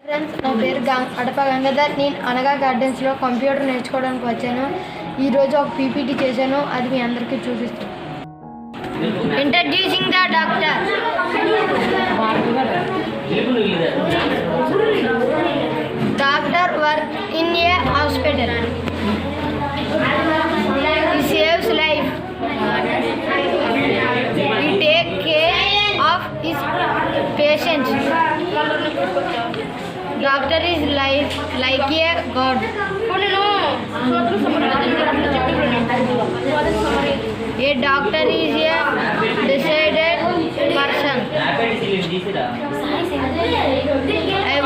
Friends, నా పేరు Gangadhar. నేను అనగా గార్డెన్స్లో కంప్యూటర్ నేర్చుకోవడానికి వచ్చాను. ఈరోజు ఒక పీపీటీ చేశాను, అది మీ అందరికీ చూపిస్తాను. Introducing the doctor. Doctor work in a hospital. He saves life. He take care of his patients. Doctor is like a god. A doctor is a decided person. I